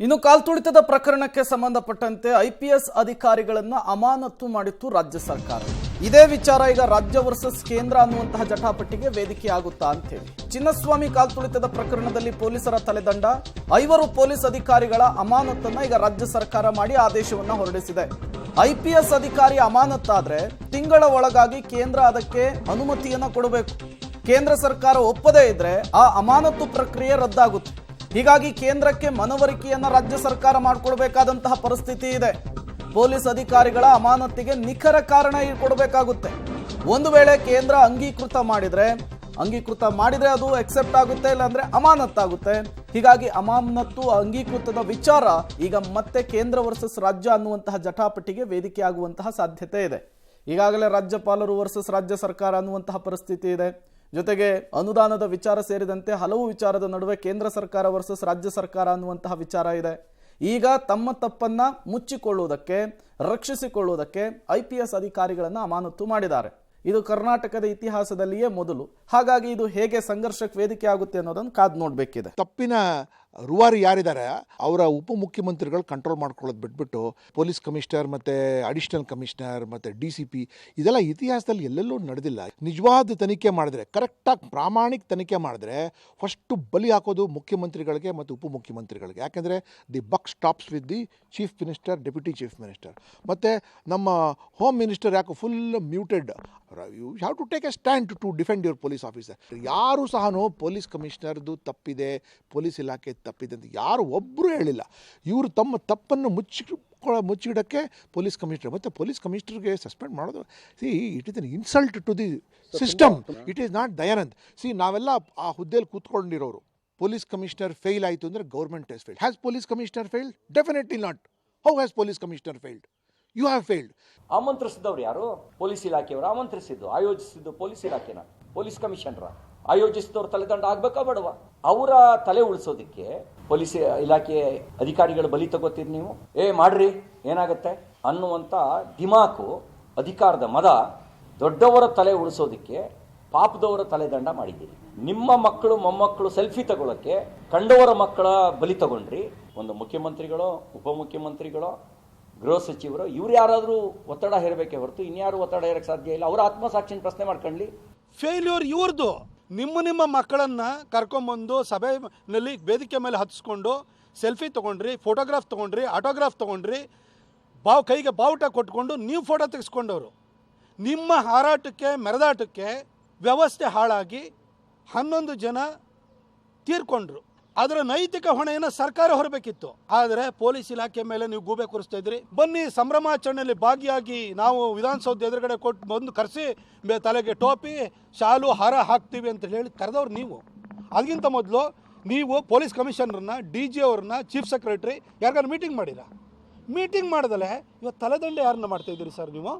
ಇನ್ನು ಕಾಲ್ತುಳಿತದ ಪ್ರಕರಣಕ್ಕೆ ಸಂಬಂಧಪಟ್ಟಂತೆ ಐಪಿಎಸ್ ಅಧಿಕಾರಿಗಳನ್ನು ಅಮಾನತು ಮಾಡಿತ್ತು ರಾಜ್ಯ ಸರ್ಕಾರ. ಇದೇ ವಿಚಾರ ಈಗ ರಾಜ್ಯ ವರ್ಸಸ್ ಕೇಂದ್ರ ಅನ್ನುವಂತಹ ಜಟಾಪಟಿಗೆ ವೇದಿಕೆಯಾಗುತ್ತಾ ಅಂತ ಹೇಳಿ ಚಿನ್ನಸ್ವಾಮಿ ಕಾಲ್ತುಳಿತದ ಪ್ರಕರಣದಲ್ಲಿ ಪೊಲೀಸರ ತಲೆದಂಡ 5 ಪೊಲೀಸ್ ಅಧಿಕಾರಿಗಳ ಅಮಾನತನ್ನ ಈಗ ರಾಜ್ಯ ಸರ್ಕಾರ ಮಾಡಿ ಆದೇಶವನ್ನ ಹೊರಡಿಸಿದೆ. ಐಪಿಎಸ್ ಅಧಿಕಾರಿ ಅಮಾನತ್ತಾದ್ರೆ ತಿಂಗಳ ಒಳಗಾಗಿ ಕೇಂದ್ರ ಅದಕ್ಕೆ ಅನುಮತಿಯನ್ನ ಕೊಡಬೇಕು. ಕೇಂದ್ರ ಸರ್ಕಾರ ಒಪ್ಪದೇ ಇದ್ರೆ ಆ ಅಮಾನತು ಪ್ರಕ್ರಿಯೆ ರದ್ದಾಗುತ್ತೆ. ಹೀಗಾಗಿ ಕೇಂದ್ರಕ್ಕೆ ಮನವರಿಕೆಯನ್ನ ರಾಜ್ಯ ಸರ್ಕಾರ ಮಾಡಿಕೊಡಬೇಕಾದಂತಹ ಪರಿಸ್ಥಿತಿ ಇದೆ. ಪೊಲೀಸ್ ಅಧಿಕಾರಿಗಳ ಅಮಾನತಿಗೆ ನಿಖರ ಕಾರಣ ಕೊಡಬೇಕಾಗುತ್ತೆ. ಒಂದು ವೇಳೆ ಕೇಂದ್ರ ಅಂಗೀಕೃತ ಮಾಡಿದ್ರೆ ಅದು ಎಕ್ಸೆಪ್ಟ್ ಆಗುತ್ತೆ, ಇಲ್ಲಾಂದ್ರೆ ಅಮಾನತ್ತಾಗುತ್ತೆ. ಹೀಗಾಗಿ ಅಮಾನತ್ತು ಅಂಗೀಕೃತದ ವಿಚಾರ ಈಗ ಮತ್ತೆ ಕೇಂದ್ರ ವರ್ಸಸ್ ರಾಜ್ಯ ಅನ್ನುವಂತಹ ಜಟಾಪಟಿಗೆ ವೇದಿಕೆಯಾಗುವಂತಹ ಸಾಧ್ಯತೆ ಇದೆ. ಈಗಾಗಲೇ ರಾಜ್ಯಪಾಲರು ವರ್ಸಸ್ ರಾಜ್ಯ ಸರ್ಕಾರ ಅನ್ನುವಂತಹ ಪರಿಸ್ಥಿತಿ ಇದೆ. ಜೊತೆಗೆ ಅನುದಾನದ ವಿಚಾರ ಸೇರಿದಂತೆ ಹಲವು ವಿಚಾರದ ನಡುವೆ ಕೇಂದ್ರ ಸರ್ಕಾರ ವರ್ಸಸ್ ರಾಜ್ಯ ಸರ್ಕಾರ ಅನ್ನುವಂತಹ ವಿಚಾರ ಇದೆ. ಈಗ ತಮ್ಮ ತಪ್ಪನ್ನ ಮುಚ್ಚಿಕೊಳ್ಳುವುದಕ್ಕೆ, ರಕ್ಷಿಸಿಕೊಳ್ಳುವುದಕ್ಕೆ ಐಪಿಎಸ್ ಅಧಿಕಾರಿಗಳನ್ನು ಅಮಾನತು ಮಾಡಿದ್ದಾರೆ. ಇದು ಕರ್ನಾಟಕದ ಇತಿಹಾಸದಲ್ಲಿಯೇ ಮೊದಲು. ಹಾಗಾಗಿ ಇದು ಹೇಗೆ ಸಂಘರ್ಷಕ್ಕೆ ವೇದಿಕೆ ಆಗುತ್ತೆ ಅನ್ನೋದನ್ನು ಕಾದು ನೋಡಬೇಕಿದೆ. ತಪ್ಪಿನ ರೂವಾರಿ ಯಾರಿದ್ದಾರೆ ಅವರ ಉಪಮುಖ್ಯಮಂತ್ರಿಗಳು ಕಂಟ್ರೋಲ್ ಮಾಡ್ಕೊಳ್ಳೋದು ಬಿಟ್ಬಿಟ್ಟು ಪೊಲೀಸ್ ಕಮಿಷನರ್ ಮತ್ತು ಅಡಿಷನಲ್ ಕಮಿಷನರ್ ಮತ್ತು DCP ಇದೆಲ್ಲ ಇತಿಹಾಸದಲ್ಲಿ ಎಲ್ಲೆಲ್ಲೂ ನಡೆದಿಲ್ಲ. ನಿಜವಾದ ತನಿಖೆ ಮಾಡಿದ್ರೆ, ಕರೆಕ್ಟಾಗಿ ಪ್ರಾಮಾಣಿಕ ತನಿಖೆ ಮಾಡಿದ್ರೆ ಫಸ್ಟು ಬಲಿ ಹಾಕೋದು ಮುಖ್ಯಮಂತ್ರಿಗಳಿಗೆ ಮತ್ತು ಉಪಮುಖ್ಯಮಂತ್ರಿಗಳಿಗೆ. ಯಾಕೆಂದರೆ the buck stops with the chief minister, deputy chief minister. ಮತ್ತು ನಮ್ಮ ಹೋಮ್ ಮಿನಿಸ್ಟರ್ ಯಾಕೆ full muted. You have to take a stand to defend your police officer. ಯಾರೂ ಸಹ ಪೊಲೀಸ್ ಕಮಿಷನರ್ದು ತಪ್ಪಿದೆ, ಪೊಲೀಸ್ ಇಲಾಖೆ ತಪ್ಪಿದೆ ಅಂತ ಯಾರು ಒಬ್ಬರು ಹೇಳಿಲ್ಲ. ಇವರು ತಮ್ಮ ತಪ್ಪನ್ನು ಮುಚ್ಚಿಡಕ್ಕೆ ಪೊಲೀಸ್ ಕಮಿಷನರ್ ಮತ್ತು ಪೊಲೀಸ್ ಕಮಿಷನರ್ಗೆ ಸಸ್ಪೆಂಡ್ ಮಾಡೋದು, it is an insult to the system. It is not Dayanand. ನಾವೆಲ್ಲ ಆ ಹುದ್ದೆಯಲ್ಲಿ ಕೂತ್ಕೊಂಡಿರೋರು. ಪೊಲೀಸ್ ಕಮಿಷನರ್ ಫೇಲ್ ಆಯಿತು ಅಂದರೆ government has failed. Has police commissioner failed? Definitely not. How has police commissioner failed? You have failed. ಆಮಂತ್ರಿಸಿದವರು ಯಾರು? Police ಇಲಾಖೆಯವರು ಆಮಂತ್ರಿಸಿದ್ದು, ಆಯೋಜಿಸಿದ್ದು ಪೊಲೀಸ್ ಇಲಾಖೆನ, ಪೊಲೀಸ್ ಕಮಿಷನರ. ಆಯೋಜಿಸಿದವ್ರ ತಲೆದಂಡ ಆಗ್ಬೇಕಾ ಬೇಡವಾ? ಅವರ ತಲೆ ಉಳಿಸೋದಕ್ಕೆ ಪೊಲೀಸ್ ಇಲಾಖೆ ಅಧಿಕಾರಿಗಳು ಬಲಿ ತಗೋತೀರಿ ನೀವು. ಮಾಡ್ರಿ ಏನಾಗತ್ತೆ ಅನ್ನುವಂತ ದಿಮಾಕು, ಅಧಿಕಾರದ ಮದ, ದೊಡ್ಡವರ ತಲೆ ಉಳಿಸೋದಕ್ಕೆ ಪಾಪದವರ ತಲೆದಂಡ ಮಾಡಿದ್ದೀರಿ. ನಿಮ್ಮ ಮಕ್ಕಳು ಮೊಮ್ಮಕ್ಕಳು ಸೆಲ್ಫಿ ತಗೊಳಕ್ಕೆ ಕಂಡವರ ಮಕ್ಕಳ ಬಲಿ ತಗೊಂಡ್ರಿ. ಒಂದು ಮುಖ್ಯಮಂತ್ರಿಗಳು, ಉಪಮುಖ್ಯಮಂತ್ರಿಗಳು, ಗೃಹ ಸಚಿವರು, ಇವ್ರು ಯಾರಾದರೂ ಒತ್ತಡ ಹೇರಬೇಕೆ ಹೊರತು ಇನ್ಯಾರು ಒತ್ತಡ ಹೇರಕ್ಕೆ ಸಾಧ್ಯ ಇಲ್ಲ. ಅವರ ಆತ್ಮಸಾಕ್ಷಿನ ಪ್ರಶ್ನೆ ಮಾಡ್ಕೊಳ್ಳಿ. ಫೇಲ್ಯೂರ್ ಇವ್ರದ್ದು. ನಿಮ್ಮ ಮಕ್ಕಳನ್ನು ಕರ್ಕೊಂಬಂದು ಸಭೆಯಲ್ಲಿ ವೇದಿಕೆ ಮೇಲೆ ಹತ್ತಿಸ್ಕೊಂಡು ಸೆಲ್ಫಿ ತೊಗೊಂಡ್ರಿ, ಫೋಟೋಗ್ರಾಫ್ ತೊಗೊಂಡ್ರಿ, ಆಟೋಗ್ರಾಫ್ ತೊಗೊಂಡ್ರಿ, ಕೈಗೆ ಬಾವುಟ ಕೊಟ್ಕೊಂಡು ನೀವು ಫೋಟೋ ತೆಗೆಸ್ಕೊಂಡವರು. ನಿಮ್ಮ ಹಾರಾಟಕ್ಕೆ, ಮೆರೆದಾಟಕ್ಕೆ ವ್ಯವಸ್ಥೆ ಹಾಳಾಗಿ 11 ಜನ ತೀರ್ಕೊಂಡ್ರು. ಅದರ ನೈತಿಕ ಹೊಣೆಯನ್ನು ಸರ್ಕಾರ ಹೊರಬೇಕಿತ್ತು. ಆದರೆ ಪೊಲೀಸ್ ಇಲಾಖೆ ಮೇಲೆ ನೀವು ಗೂಬೆ ಕೂರಿಸ್ತಾ ಇದ್ರಿ. ಬನ್ನಿ ಸಂಭ್ರಮಾಚರಣೆಯಲ್ಲಿ ಭಾಗಿಯಾಗಿ ನಾವು ವಿಧಾನಸೌಧ ಎದುರುಗಡೆ ಕೊಟ್ಟು ಬಂದು ಕರೆಸಿ ತಲೆಗೆ ಟೋಪಿ, ಶಾಲು, ಹಾರ ಹಾಕ್ತೀವಿ ಅಂತ ಹೇಳಿ ಕರೆದವ್ರು ನೀವು. ಅದಕ್ಕಿಂತ ಮೊದಲು ನೀವು ಪೊಲೀಸ್ ಕಮಿಷನರ್ನ, DG ಅವ್ರನ್ನ, ಚೀಫ್ ಸೆಕ್ರೆಟರಿ ಯಾರಿಗಾರು ಮೀಟಿಂಗ್ ಮಾಡಿರಾ? ಮೀಟಿಂಗ್ ಮಾಡಿದಲೆ ಇವತ್ತು ತಲೆದಂಡೆ ಯಾರನ್ನ ಮಾಡ್ತಾ ಇದ್ದೀರಿ ಸರ್ ನೀವು?